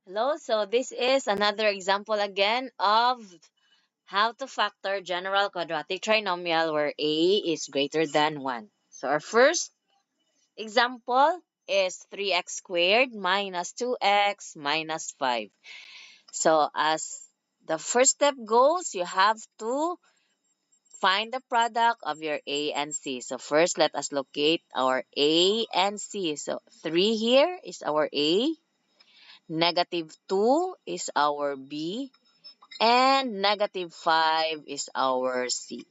Hello, so this is another example again of how to factor general quadratic trinomial where a is greater than 1. So our first example is 3x squared minus 2x minus 5. So as the first step goes, you have to find the product of your a and c. So first, let us locate our a and c. So 3 here is our a, negative 2 is our b, and negative 5 is our C.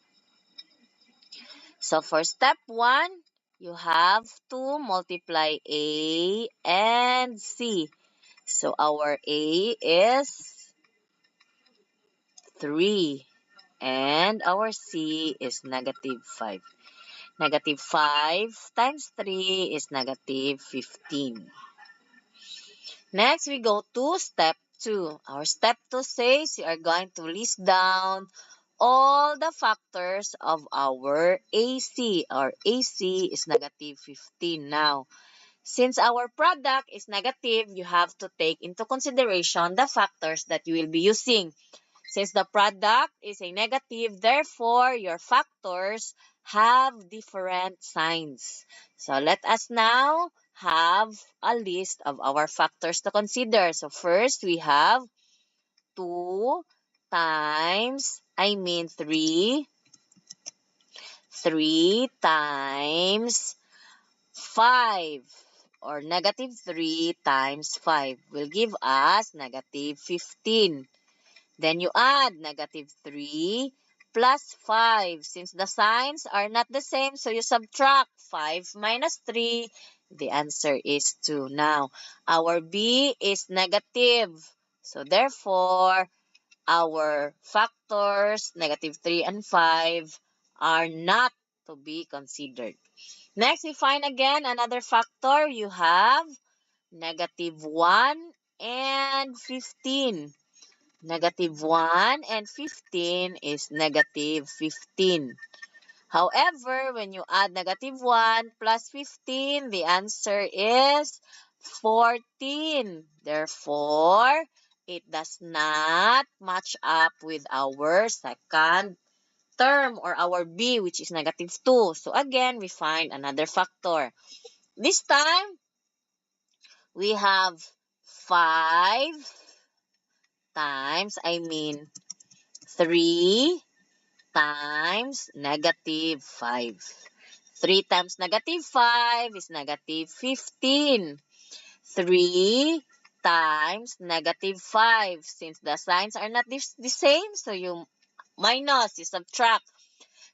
So for step 1, you have to multiply A and C. So our A is 3 and our C is negative 5. Negative 5 times 3 is negative 15. Next, we go to step 2. Our step 2 says you are going to list down all the factors of our AC. Our AC is negative 15 now. Since our product is negative, you have to take into consideration the factors that you will be using. Since the product is a negative, therefore, your factors have different signs. So let us now have a list of our factors to consider. So first, we have 2 times, 3 times 5, or negative 3 times 5 will give us negative 15. Then you add negative 3 plus 5. Since the signs are not the same, so you subtract 5 minus 3. The answer is 2. Now, our B is negative. So therefore, our factors, negative 3 and 5, are not to be considered. Next, we find again another factor. You have negative 1 and 15. Negative 1 and 15 is negative 15. However, when you add negative 1 plus 15, the answer is 14. Therefore, it does not match up with our second term or our B, which is negative 2. So again, we find another factor. This time, we have 5 times, 3 times negative 5. 3 times negative 5 is negative 15. 3 times negative 5. Since the signs are not the same, so you subtract.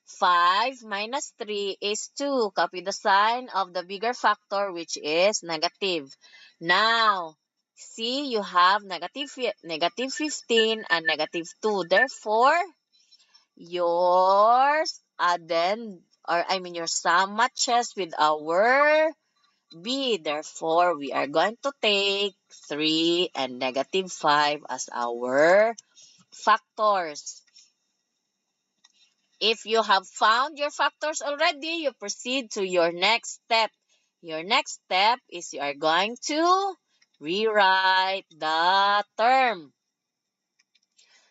5 minus 3 is 2. Copy the sign of the bigger factor, which is negative. Now, see, you have negative 15 and negative 2. Therefore, yours addend, or your sum matches with our B. Therefore, we are going to take 3 and negative 5 as our factors. If you have found your factors already, you proceed to your next step. Your next step is you are going to rewrite the term.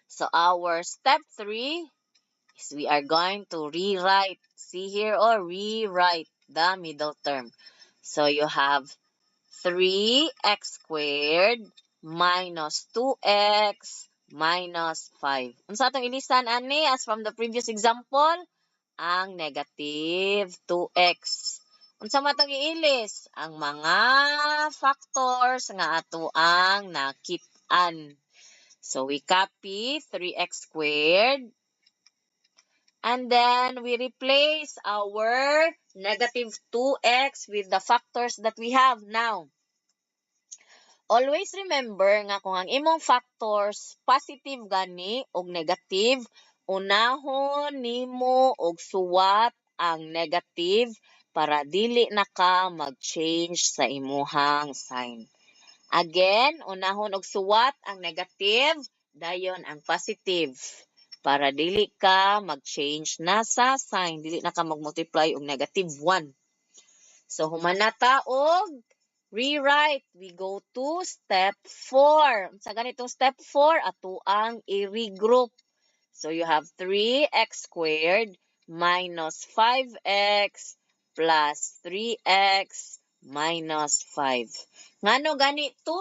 So our step 3 is we are going to rewrite. See here, or rewrite the middle term. So you have 3x squared minus 2x minus 5. Unsa atong ilisan ani as from the previous example? Ang negative 2x. Unsa man atong iilis? Ang mga factors nga ato ang nakit-an. So we copy 3x squared and then we replace our negative 2x with the factors that we have now. Always remember nga kung ang imong factors positive gani og negative, unahon nimo og suwat ang negative para dili na ka mag-change sa imuhang sign. Again, unahon og suwat ang negative, dayon ang positive para dili ka mag-change na sa sign, dili na ka mag-multiply og negative 1. So human na ta og rewrite. We go to step 4. Sa ganitong step 4, ato ang i-regroup. So you have 3x squared minus 5x plus 3x minus 5. Ngano ganito?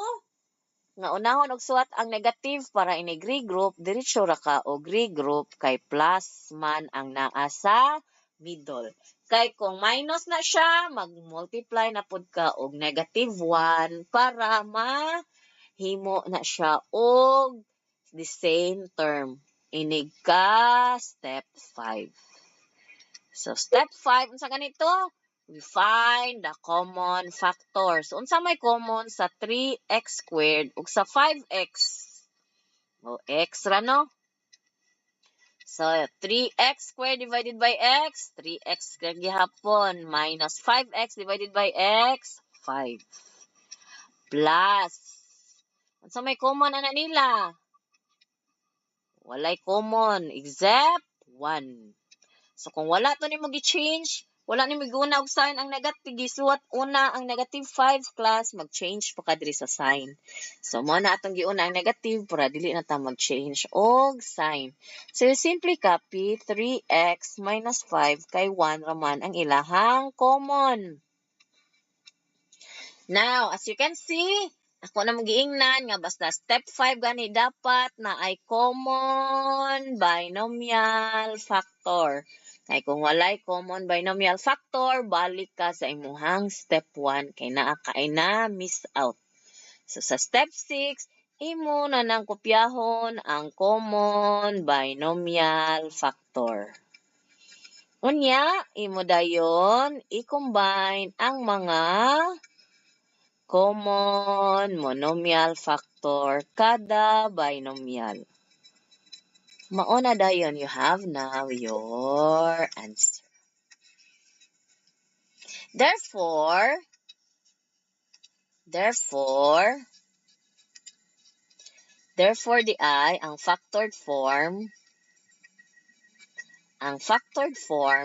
Nga unahon og suwat ang negative para inig regroup, diretso ra ka og regroup kay plus man ang naa sa middle. Kay kung minus na siya, mag-multiply na pud ka og negative 1 para mahimo na siya og the same term. Inig ka step 5. So step 5 unsa ganito? We find the common factors. Unsa may common sa 3x squared ug sa 5x? O x ra no? So 3x squared divided by x, 3x squared gihapon minus 5x divided by x, 5. Plus unsa may common ana nila? Walay common except 1. So kung wala to nimo gi-change, wala nimo guna og sign ang negative, gisuwat una ang negative 5 class, mag-change pa ka diri sa sign. So mo na atong giuna ang negative para dili na ta mag-change og sign. So you simply copy 3x minus 5 kay 1 raman ang ilahang common. Now, as you can see, ako na magiingnan nga basta step 5 gani dapat na ay common binomial factor. Kay kung walay common binomial factor, balik ka sa imuhang step 1 kay naa kay na miss out. So sa step 6, imo na nang kopyahon ang common binomial factor. Unya, imo dayon i-combine ang mga common monomial factor kada binomial. Mao na dayon, you have now your answer. Therefore, di ay ang factored form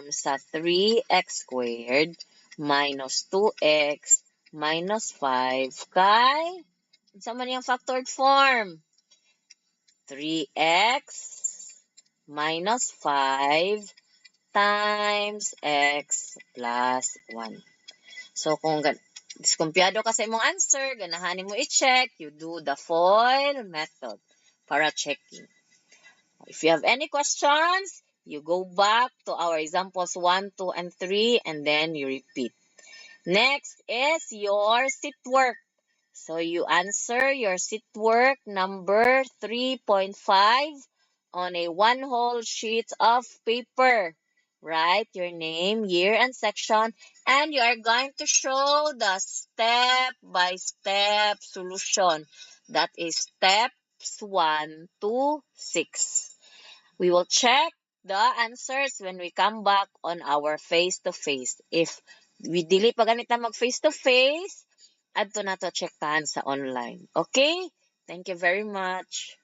sa 3x squared minus 2x minus 5 kay unsa man yung factored form? 3x minus 5 times x plus 1. So, kung diskumpiyado ka sa imong answer, ganahanin mo i-check, you do the FOIL method para checking. If you have any questions, you go back to our examples 1, 2, and 3, and then you repeat. Next is your seat work. So you answer your seat work number 3.5 on a one whole sheet of paper. Write your name, year, and section, and you are going to show the step-by-step solution. That is steps 1 to 6. We will check the answers when we come back on our face-to-face. If we dili pa ganita mag face-to-face, adto na to check tahan sa online. Okay? Thank you very much.